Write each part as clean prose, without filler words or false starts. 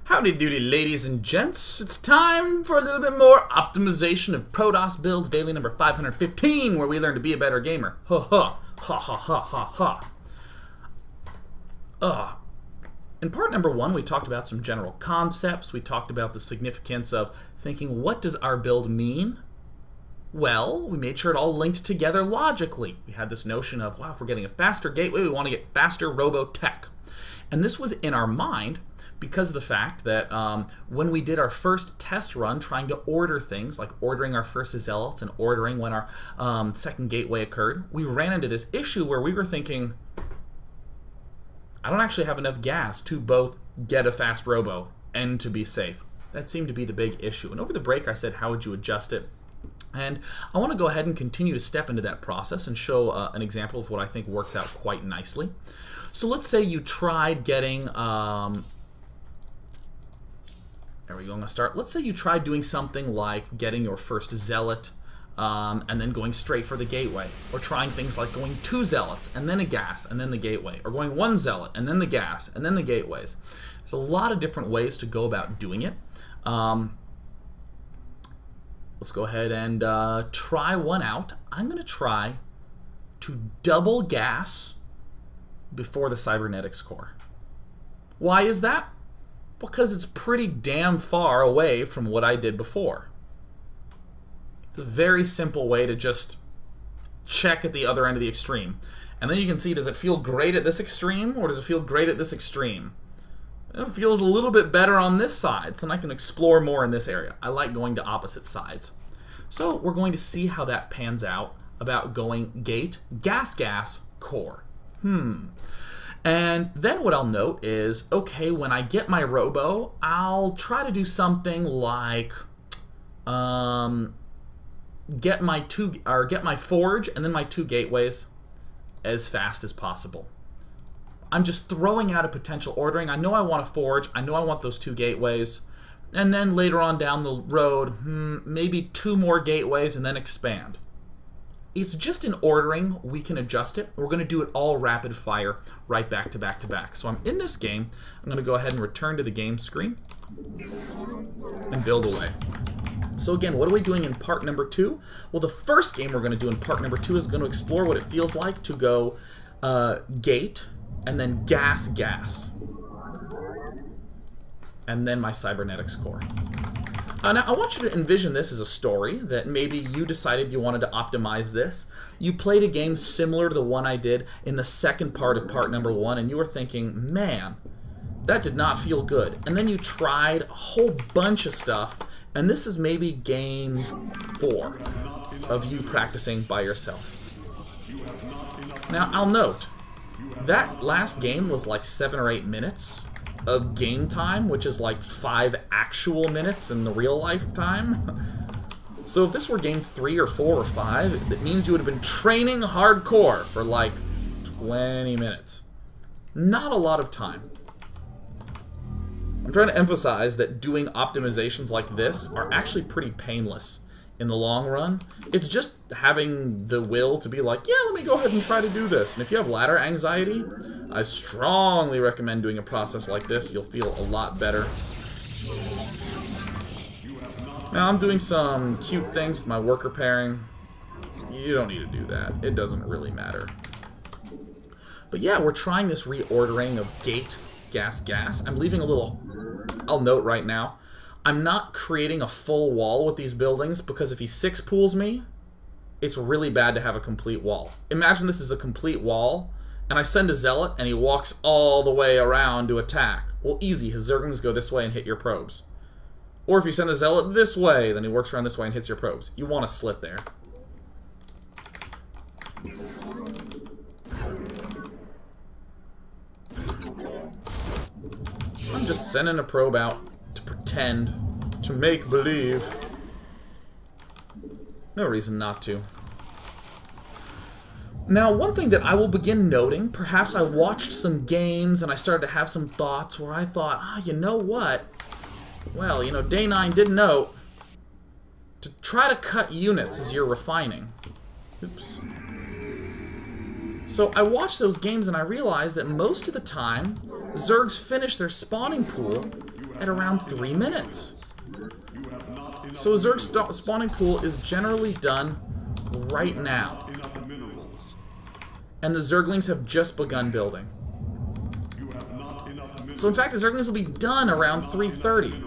Howdy doody, ladies and gents. It's time for a little bit more optimization of Protoss builds, daily number 515, where we learn to be a better gamer. Ha ha, ha ha ha ha ha. In part number 1, we talked about some general concepts. We talked about the significance of thinking, what does our build mean? Well, we made sure it all linked together logically. We had this notion of, wow, if we're getting a faster gateway, we want to get faster robo-tech. And this was in our mind because of the fact that when we did our first test run trying to order things, like ordering our first zealots and ordering when our second gateway occurred, we ran into this issue where we were thinking, I don't actually have enough gas to both get a fast robo and to be safe. That seemed to be the big issue. And over the break I said, how would you adjust it? And I want to go ahead and continue to step into that process and show an example of what I think works out quite nicely. So let's say you tried getting, there we go, I'm going to start. Let's say you tried doing something like getting your first zealot and then going straight for the gateway. Or trying things like going 2 zealots and then a gas and then the gateway. Or going 1 zealot and then the gas and then the gateways. There's a lot of different ways to go about doing it. Let's go ahead and try one out. I'm going to try to double gas before the cybernetics core. Why is that? Because it's pretty damn far away from what I did before. It's a very simple way to just check at the other end of the extreme. And then you can see, does it feel great at this extreme or does it feel great at this extreme? It feels a little bit better on this side, so I can explore more in this area. I like going to opposite sides. So we're going to see how that pans out about going gate, gas, gas, core. And then what I'll note is, okay, when I get my robo, I'll try to do something like get my forge and then my 2 gateways as fast as possible. I'm just throwing out a potential ordering. I know I want a forge. I know I want those 2 gateways. And then later on down the road, maybe 2 more gateways and then expand. It's just in ordering. We can adjust it. We're going to do it all rapid fire, right back to back to back. So I'm in this game. I'm going to go ahead and return to the game screen and build away. So again, what are we doing in part number 2? Well, the first game we're going to do in part number 2 is going to explore what it feels like to go gate, and then gas, gas. And then my cybernetics core. Now, I want you to envision this as a story that maybe you decided you wanted to optimize this. You played a game similar to the one I did in the second part of part number 1, and you were thinking, man, that did not feel good. And then you tried a whole bunch of stuff, and this is maybe game 4 of you practicing by yourself. Now, I'll note, that last game was like 7 or 8 minutes of game time, which is like 5 actual minutes in the real life time. So if this were game 3 or 4 or 5, it means you would have been training hardcore for like 20 minutes. Not a lot of time. I'm trying to emphasize that doing optimizations like this are actually pretty painless in the long run. It's just having the will to be like, yeah, let me go ahead and try to do this. And if you have ladder anxiety, I strongly recommend doing a process like this. You'll feel a lot better. Now, I'm doing some cute things with my worker pairing. You don't need to do that. It doesn't really matter. But yeah, we're trying this reordering of gate, gas, gas. I'm leaving a little, I'll note right now, I'm not creating a full wall with these buildings because if he 6 pools me, it's really bad to have a complete wall. Imagine this is a complete wall, and I send a zealot, and he walks all the way around to attack. Well, easy. His zerglings go this way and hit your probes. Or if you send a zealot this way, then he works around this way and hits your probes. You want a slit there. I'm just sending a probe out to pretend, to make believe. No reason not to. Now, one thing that I will begin noting, perhaps I watched some games and I started to have some thoughts where I thought, you know what? Well, you know, Day 9 did note to try to cut units as you're refining. Oops. So I watched those games and I realized that most of the time, Zergs finish their spawning pool at around 3 minutes. So a Zerg spawning pool is generally done right now. And the Zerglings have just begun building. So in fact, the Zerglings will be done around 3:30.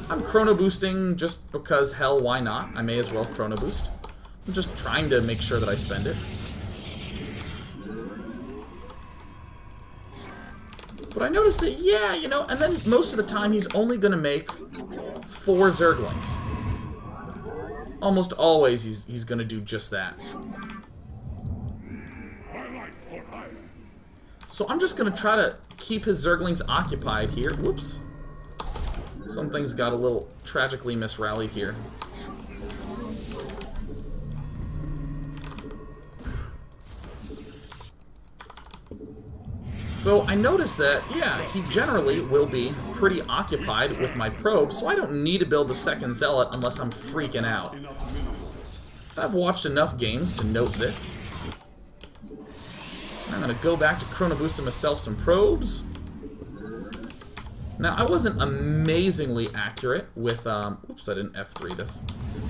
I'm chrono boosting just because, hell, why not? I may as well chrono boost. I'm just trying to make sure that I spend it. But I noticed that, yeah, you know, and then most of the time he's only going to make 4 Zerglings. Almost always he's going to do just that. So I'm just going to try to keep his Zerglings occupied here. Whoops. Something's got a little tragically misrallied here. So I noticed that, yeah, he generally will be pretty occupied with my probes, so I don't need to build the second Zealot unless I'm freaking out. I've watched enough games to note this. I'm going to go back to chrono boosting myself some probes. Now, I wasn't amazingly accurate with, oops, I didn't F3 this.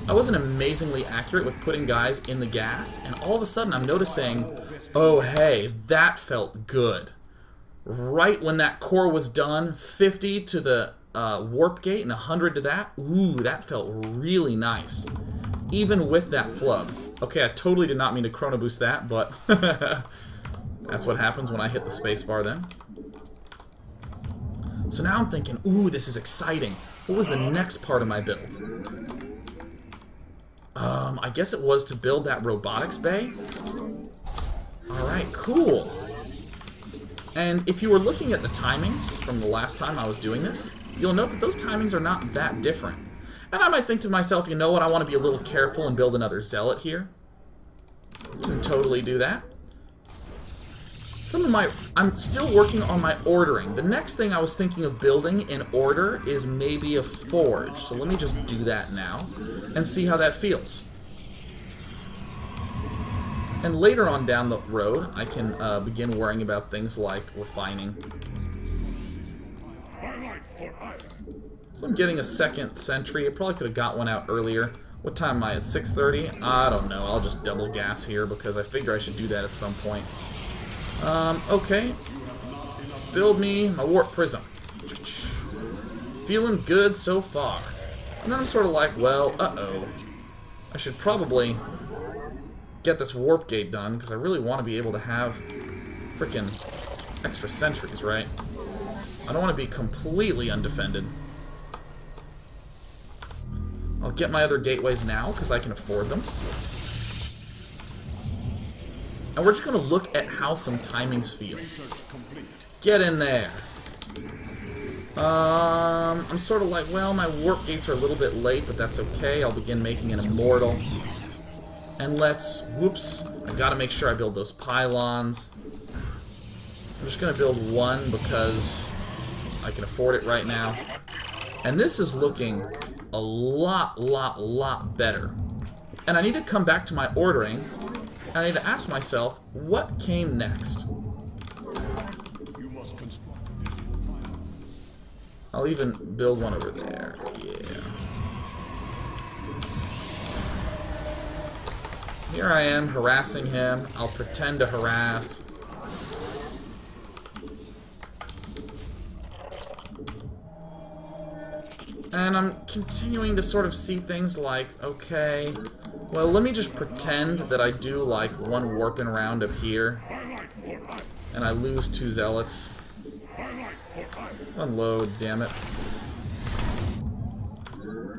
I wasn't amazingly accurate with putting guys in the gas, and all of a sudden I'm noticing, oh hey, that felt good. Right when that core was done, 50 to the warp gate and 100 to that, ooh, that felt really nice. Even with that flub. Okay, I totally did not mean to chrono boost that, but that's what happens when I hit the spacebar then. So now I'm thinking, ooh, this is exciting. What was the next part of my build? I guess it was to build that robotics bay. Alright, cool. And if you were looking at the timings from the last time I was doing this, you'll note that those timings are not that different. And I might think to myself, you know what, I want to be a little careful and build another Zealot here. Can totally do that. I'm still working on my ordering. The next thing I was thinking of building in order is maybe a forge. So let me just do that now and see how that feels. And later on down the road, I can begin worrying about things like refining. So I'm getting a second sentry. I probably could have got one out earlier. What time am I at? 6:30? I don't know. I'll just double gas here because I figure I should do that at some point. Okay. Build me my warp prism. Feeling good so far. And then I'm sort of like, well, uh-oh. I should probably get this warp gate done, because I really want to be able to have frickin' extra sentries, right? I don't want to be completely undefended. I'll get my other gateways now, because I can afford them. And we're just going to look at how some timings feel. Get in there. I'm sort of like, well, my warp gates are a little bit late, but that's okay. I'll begin making an immortal. And let's, whoops, I gotta make sure I build those pylons. I'm just gonna build one because I can afford it right now. And this is looking a lot better. And I need to come back to my ordering, and I need to ask myself, what came next? I'll even build one over there, yeah. Here I am, harassing him. I'll pretend to harass. And I'm continuing to sort of see things like, okay, well, let me just pretend that I do, like, one warping round up here. And I lose 2 zealots. Unload, damn it.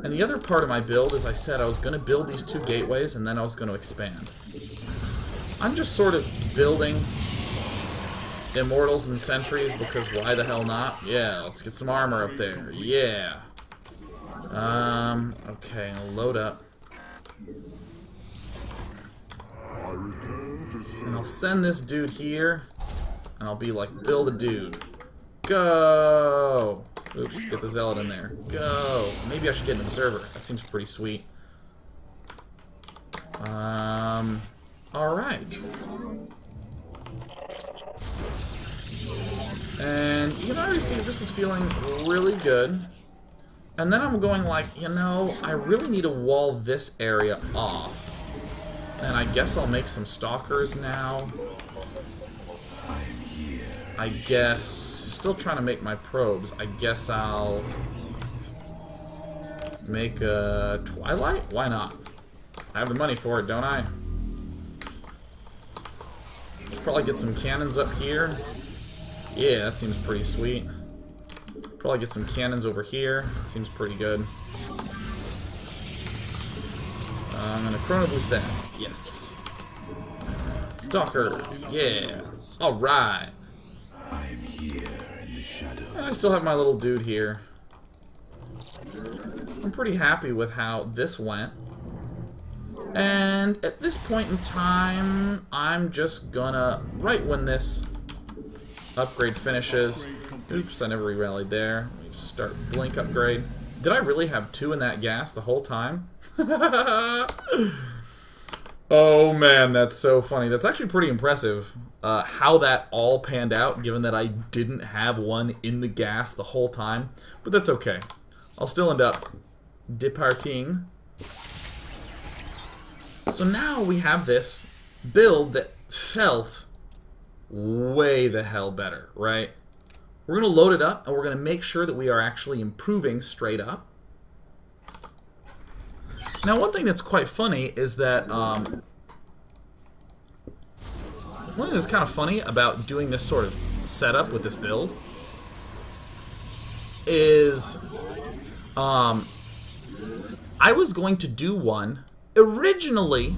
And the other part of my build, as I said, I was going to build these 2 gateways, and then I was going to expand. I'm just sort of building immortals and sentries, because why the hell not? Yeah, let's get some armor up there. Yeah. Okay, I'll load up. And I'll send this dude here, and I'll be like, build a dude. Go! Oops, get the zealot in there. Go! Maybe I should get an observer. That seems pretty sweet. Alright. And you can already see this is feeling really good. And then I'm going like, you know, I really need to wall this area off. And I guess I'll make some stalkers now. I guess... I'm still trying to make my probes. I guess I'll... make a Twilight? Why not? I have the money for it, don't I? Probably get some cannons up here. Yeah, that seems pretty sweet. Probably get some cannons over here. That seems pretty good. I'm gonna Chrono Boost that. Yes. Stalkers. Yeah. Alright. I'm here in the shadow. And I still have my little dude here. I'm pretty happy with how this went. And at this point in time, I'm just gonna, right when this upgrade finishes, oops, I never re-rallied there. Let me just start blink upgrade. Did I really have 2 in that gas the whole time? Oh man, that's so funny. That's actually pretty impressive how that all panned out, given that I didn't have 1 in the gas the whole time. But that's okay. I'll still end up departing. So now we have this build that felt way the hell better, right? We're going to load it up, and we're going to make sure that we are actually improving straight up. Now, one thing that's quite funny is that, one thing that's kind of funny about doing this sort of setup with this build is, I was going to do one originally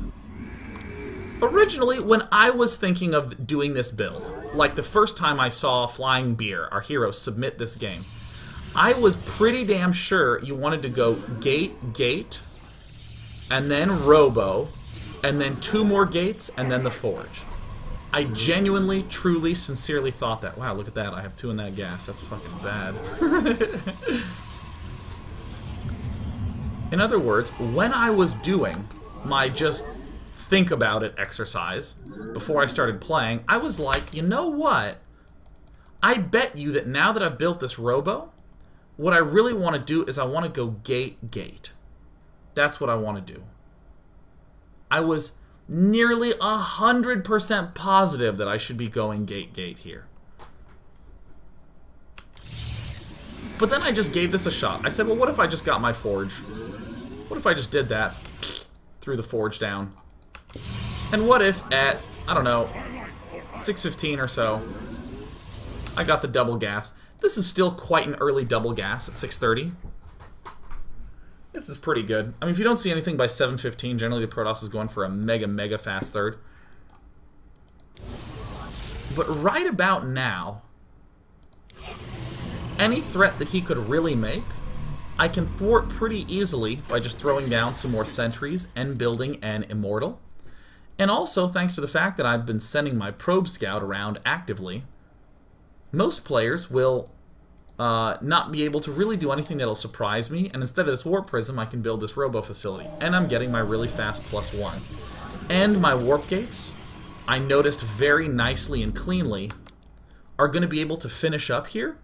when I was thinking of doing this build, like the first time I saw Flying Beer, our hero, submit this game, I was pretty damn sure you wanted to go gate, gate, and then Robo, and then 2 more gates, and then the Forge. I genuinely, truly, sincerely thought that. Wow, look at that. I have 2 in that gas. That's fucking bad. In other words, when I was doing my just think about it exercise before I started playing, I was like, you know what? I bet you that now that I've built this Robo, what I really want to do is I want to go gate, gate. That's what I want to do. I was nearly 100% positive that I should be going gate, gate here. But then I just gave this a shot. I said, well, what if I just got my Forge? What if I just did that? Threw the Forge down. And what if at, I don't know, 6:15 or so, I got the double gas. This is still quite an early double gas at 6:30. This is pretty good. I mean, if you don't see anything by 7:15, generally the Protoss is going for a mega fast third. But right about now, any threat that he could really make, I can thwart pretty easily by just throwing down some more sentries and building an Immortal. And also, thanks to the fact that I've been sending my Probe Scout around actively, most players will not be able to really do anything that'll surprise me, and instead of this Warp Prism, I can build this Robo Facility. And I'm getting my really fast +1. And my Warp Gates, I noticed very nicely and cleanly, are going to be able to finish up here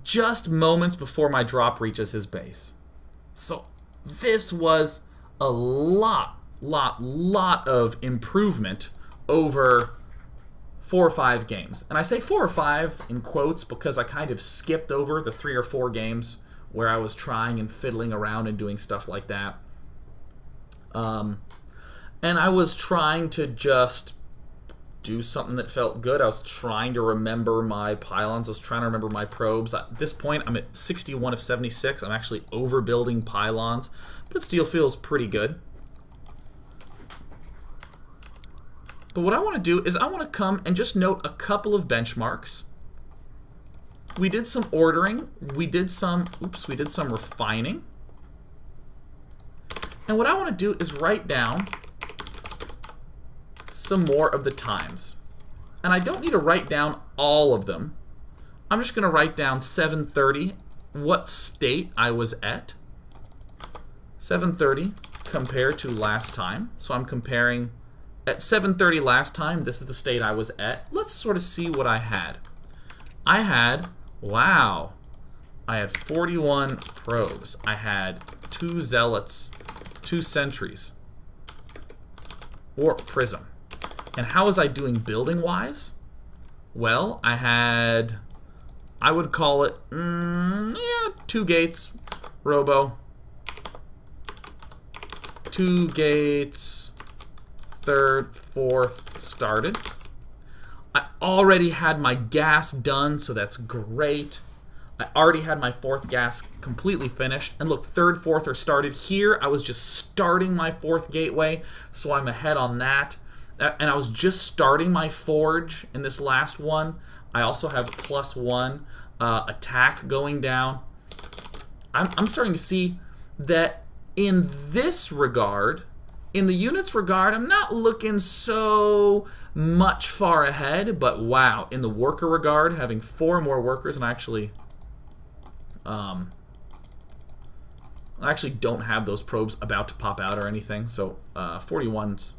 just moments before my drop reaches his base. So this was a lot of improvement over 4 or 5 games. And I say 4 or 5 in quotes because I kind of skipped over the 3 or 4 games where I was trying and fiddling around and doing stuff like that. And I was trying to just do something that felt good. I was trying to remember my pylons. I was trying to remember my probes. At this point, I'm at 61 of 76. I'm actually overbuilding pylons, but it still feels pretty good. But what I want to do is I want to come and just note a couple of benchmarks. We did some ordering. We did some refining. And what I want to do is write down some more of the times. And I don't need to write down all of them. I'm just going to write down 7:30, what state I was at. 7:30 compared to last time. So I'm comparing At 7:30 last time, this is the state I was at. Let's sort of see what I had. I had, wow, I had 41 probes. I had 2 zealots, 2 sentries, warp prism. And how was I doing building-wise? Well, I had, I would call it, 2 gates, robo, 2 gates, 3rd, 4th started. I already had my gas done, so that's great. I already had my 4th gas completely finished. And look, 3rd, 4th are started. Here, I was just starting my 4th gateway, so I'm ahead on that. And I was just starting my forge in this last one. I also have +1 attack going down. I'm starting to see that in this regard, in the units regard, I'm not looking so much far ahead, but wow, in the worker regard, having 4 more workers, and I actually don't have those probes about to pop out or anything, so 41's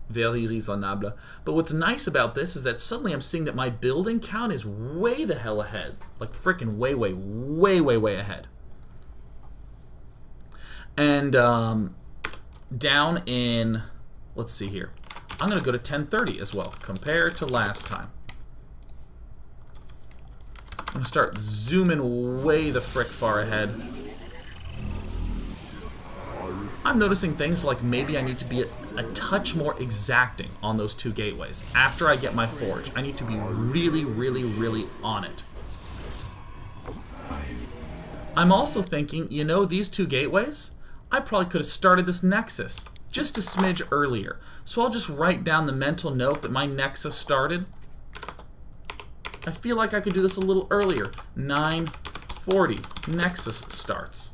very raisonnable. But what's nice about this is that suddenly I'm seeing that my building count is way the hell ahead. Like frickin' way ahead. And down in, let's see here, I'm going to go to 1030 as well, compared to last time. I'm going to start zooming way the frick far ahead. I'm noticing things like maybe I need to be a touch more exacting on those 2 gateways. After I get my forge, I need to be really on it. I'm also thinking, you know, these 2 gateways, I probably could have started this nexus just a smidge earlier. So I'll just write down the mental note that my nexus started. I feel like I could do this a little earlier. 9:40, nexus starts.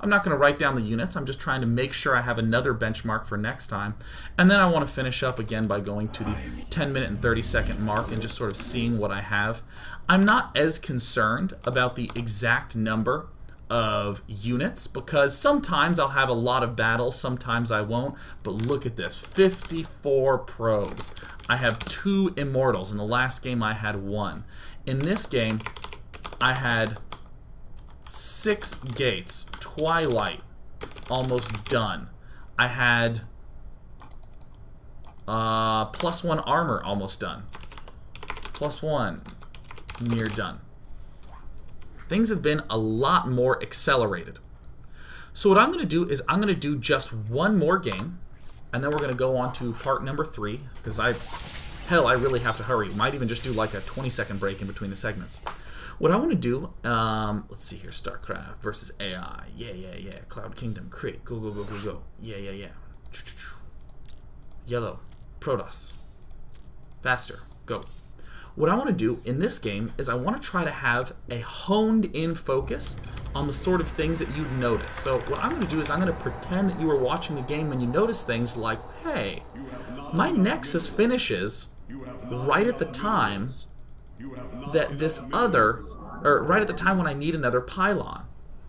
I'm not going to write down the units. I'm just trying to make sure I have another benchmark for next time. And then I want to finish up again by going to the 10-minute and 30-second mark and just sort of seeing what I have. I'm not as concerned about the exact number of units because sometimes I'll have a lot of battles, sometimes I won't. But look at this, 54 probes. I have 2 immortals. In the last game I had 1. In this game I had 6 gates, Twilight, almost done. I had +1 armor, almost done. +1, near done. Things have been a lot more accelerated. So what I'm going to do is I'm going to do just 1 more game, and then we're going to go on to part number 3, because I really have to hurry. Might even just do like a 20-second break in between the segments. What I want to do, let's see here, StarCraft versus AI, yeah, Cloud Kingdom, create, go, yeah, yellow, Protoss, faster, go. What I want to do in this game is I want to try to have a honed-in focus on the sort of things that you'd notice. So what I'm going to do is I'm going to pretend that you were watching the game and you notice things like, hey, my Nexus finishes right at the time that this other, or right at the time when I need another pylon.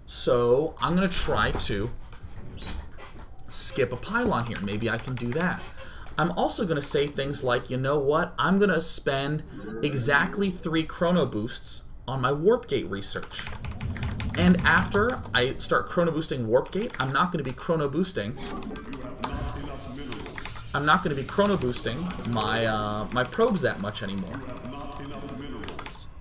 So I'm going to try to skip a pylon here. Maybe I can do that. I'm also going to say things like, you know what, I'm going to spend exactly 3 chrono boosts on my warp gate research. And after I start chrono boosting warp gate, I'm not going to be chrono boosting my my probes that much anymore.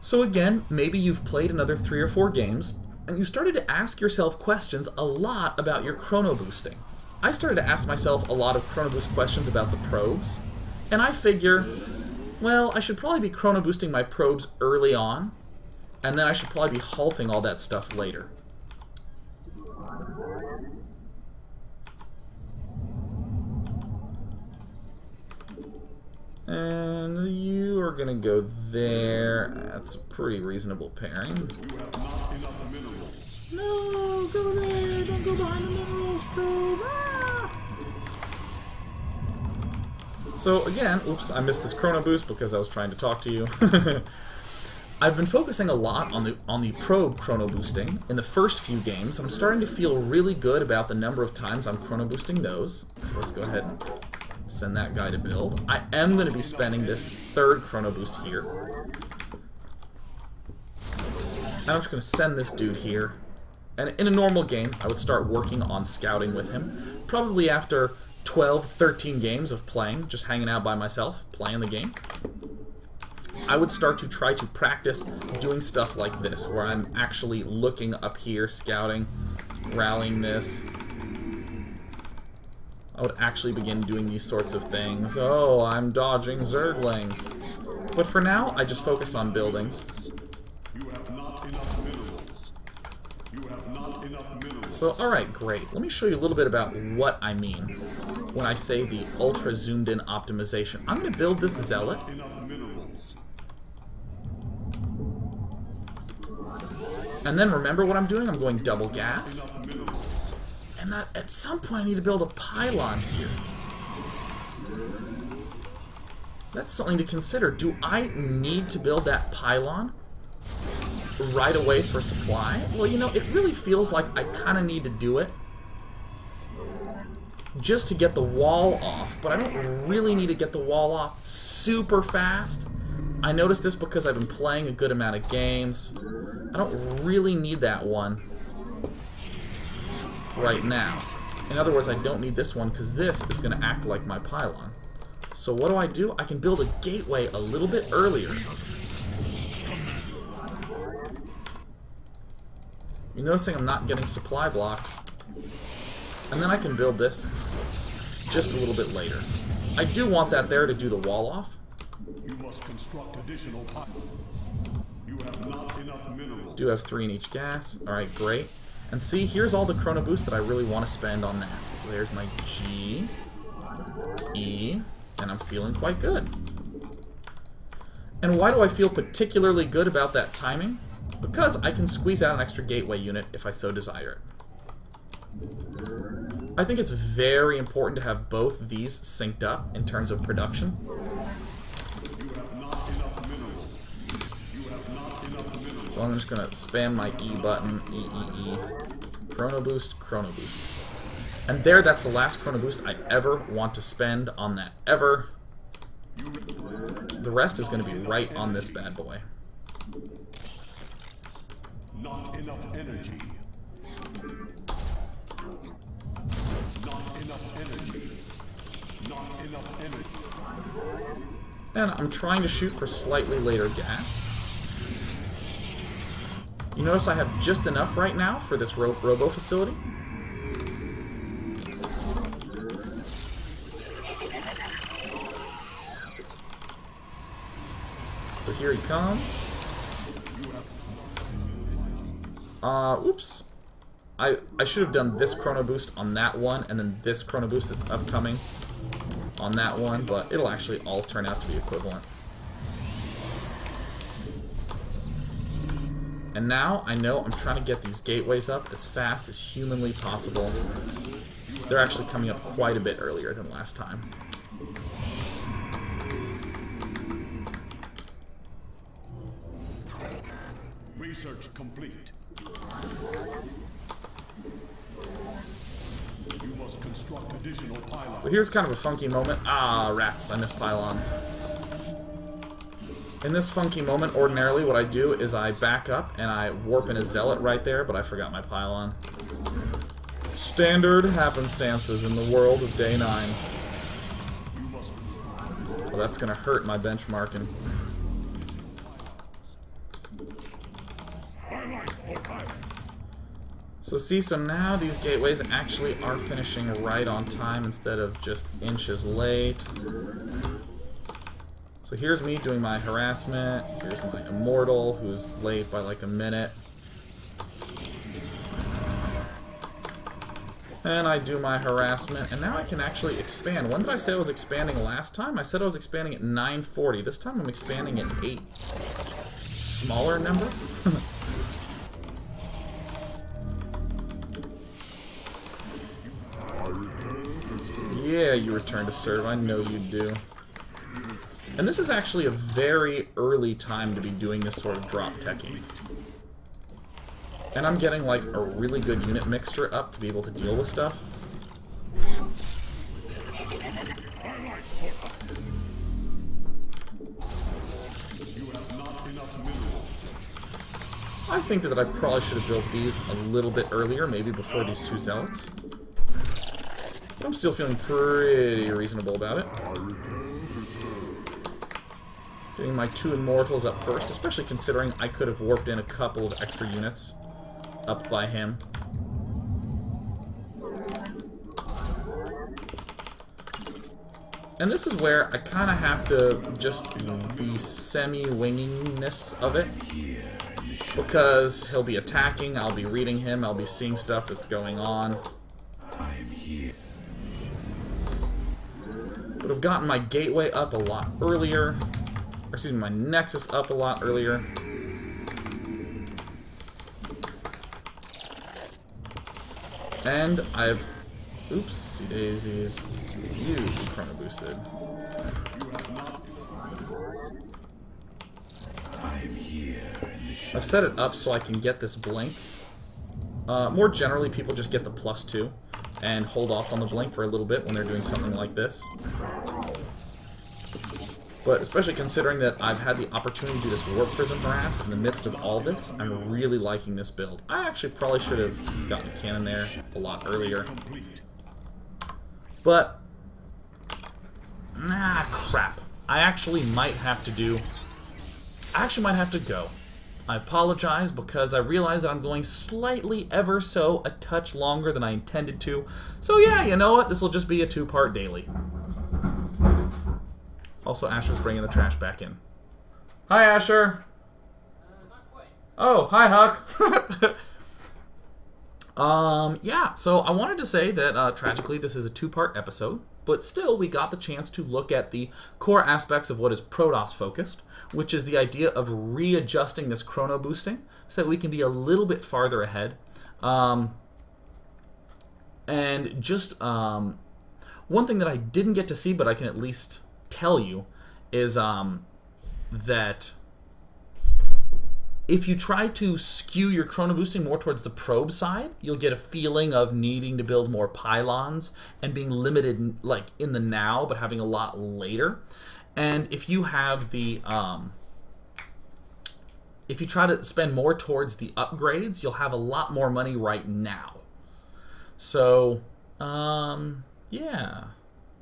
So again, maybe you've played another 3 or 4 games and you started to ask yourself questions a lot about your chrono boosting. I started to ask myself a lot of chrono boost questions about the probes, and I figure, well, I should probably be chrono boosting my probes early on, and then I should probably be halting all that stuff later. And you are gonna go there. That's a pretty reasonable pairing. No, go there! Don't go behind the minerals, probe! Ah! So again, oops, I missed this chrono boost because I was trying to talk to you. I've been focusing a lot on the probe chrono boosting in the first few games. I'm starting to feel really good about the number of times I'm chrono boosting those. So let's go ahead and send that guy to build. I am going to be spending this third Chrono Boost here. And I'm just going to send this dude here. And in a normal game, I would start working on scouting with him. Probably after 12, 13 games of playing, just hanging out by myself, playing the game, I would start to try to practice doing stuff like this, where I'm actually looking up here, scouting, rallying this. I would actually begin doing these sorts of things. Oh, I'm dodging Zerglings. But for now, I just focus on buildings. So, alright, great. Let me show you a little bit about what I mean when I say the ultra zoomed in optimization. I'm going to build this Zealot. And then remember what I'm doing? I'm going double gas. And that, at some point I need to build a pylon here. That's something to consider. Do I need to build that pylon right away for supply? Well, you know, it really feels like I kind of need to do it just to get the wall off, but I don't really need to get the wall off super fast. I noticed this because I've been playing a good amount of games. I don't really need that one right now. In other words, I don't need this one because this is going to act like my pylon. So what do? I can build a gateway a little bit earlier. You're noticing I'm not getting supply blocked. And then I can build this just a little bit later. I do want that there to do the wall off. You must construct additional pipelines. You have not enough minerals. Do have 3 in each gas. Alright, great. And see, here's all the Chrono Boost that I really want to spend on that. So there's my G, E, and I'm feeling quite good. And why do I feel particularly good about that timing? Because I can squeeze out an extra gateway unit if I so desire it. I think it's very important to have both these synced up in terms of production. So I'm just going to spam my E button, E. Chrono Boost, Chrono Boost. And there, that's the last Chrono Boost I ever want to spend on that, ever. The rest is going to be right on this bad boy. Not enough energy. Not enough energy. Not enough energy. And I'm trying to shoot for slightly later gas. You notice I have just enough right now for this robo facility. So here he comes. Oops. I should have done this Chrono Boost on that one, and then this Chrono Boost that's upcoming on that one, but it'll actually all turn out to be equivalent. And now I know I'm trying to get these gateways up as fast as humanly possible. They're actually coming up quite a bit earlier than last time. Research complete. You must construct additional pylons. So here's kind of a funky moment. Ah, rats, I miss pylons. In this funky moment, ordinarily what I do is I back up and I warp in a zealot right there, but I forgot my pylon. Standard happenstances in the world of day 9. Well, that's gonna hurt my benchmarking. So see, so now these gateways actually are finishing right on time instead of just inches late. So here's me doing my harassment. Here's my immortal, who's late by like a minute. And I do my harassment, and now I can actually expand. When did I say I was expanding last time? I said I was expanding at 940. This time I'm expanding at 8. Smaller number? Yeah, you return to serve. I know you do. And this is actually a very early time to be doing this sort of drop teching. And I'm getting like a really good unit mixture up to be able to deal with stuff. I think that I probably should have built these a little bit earlier, maybe before these 2 zealots. But I'm still feeling pretty reasonable about it. Getting my 2 immortals up first, especially considering I could have warped in a couple of extra units up by him. And this is where I kind of have to just be semi-wingingness of it. Because he'll be attacking, I'll be reading him, I'll be seeing stuff that's going on. Would have gotten my gateway up a lot earlier. Or excuse me, my nexus up a lot earlier. And I've... Oopsie daisies. You chrono boosted. I've set it up so I can get this blink. More generally, people just get the +2 and hold off on the blink for a little bit when they're doing something like this. But especially considering that I've had the opportunity to do this Warp Prism harass in the midst of all this, I'm really liking this build. I actually probably should have gotten a cannon there a lot earlier. But, crap. I actually might have to go. I apologize because I realize that I'm going slightly ever so a touch longer than I intended to. So yeah, you know what? This will just be a 2-part daily. Also, Asher's bringing the trash back in. Hi, Asher. Not quite. Oh, hi, Huck. Yeah, so I wanted to say that, tragically, this is a 2-part episode, but still, we got the chance to look at the core aspects of what is Protoss focused, which is the idea of readjusting this chrono boosting so that we can be a little bit farther ahead. And just, one thing that I didn't get to see, but I can at least tell you, is, that if you try to skew your chrono boosting more towards the probe side, you'll get a feeling of needing to build more pylons and being limited, like, in the now, but having a lot later. And if you have the, if you try to spend more towards the upgrades, you'll have a lot more money right now. So, yeah.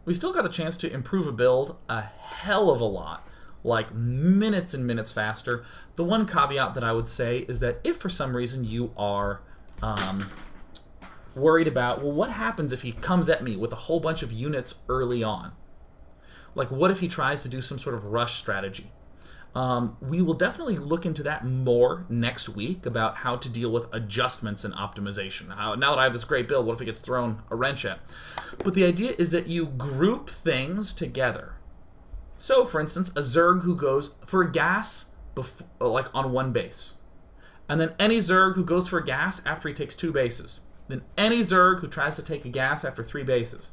We still got a chance to improve a build a hell of a lot. Like minutes and minutes faster. The one caveat that I would say is that if for some reason you are worried about, well, what happens if he comes at me with a whole bunch of units early on? Like, what if he tries to do some sort of rush strategy? We will definitely look into that more next week about how to deal with adjustments and optimization. Now that I have this great build, what if it gets thrown a wrench at? But the idea is that you group things together. So, for instance, a Zerg who goes for gas like on 1 base. And then any Zerg who goes for gas after he takes 2 bases. Then any Zerg who tries to take a gas after 3 bases.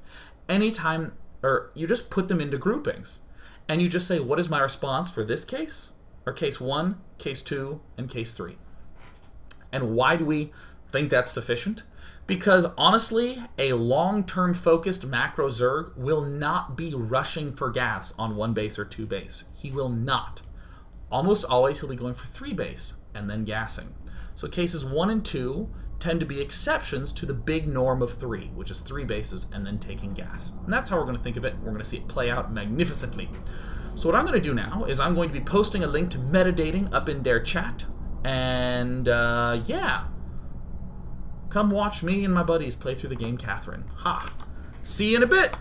Anytime, or you just put them into groupings. And you just say, what is my response for this case? Or case 1, case 2, and case 3. And why do we think that's sufficient? Because honestly, a long-term focused macro Zerg will not be rushing for gas on 1 base or 2 base. He will not. Almost always he'll be going for 3 base and then gassing. So cases 1 and 2 tend to be exceptions to the big norm of 3, which is 3 bases and then taking gas. And that's how we're going to think of it. We're going to see it play out magnificently. So what I'm going to do now is I'm going to be posting a link to metadating up in their chat. And yeah. Come watch me and my buddies play through the game Catherine. Ha! See you in a bit!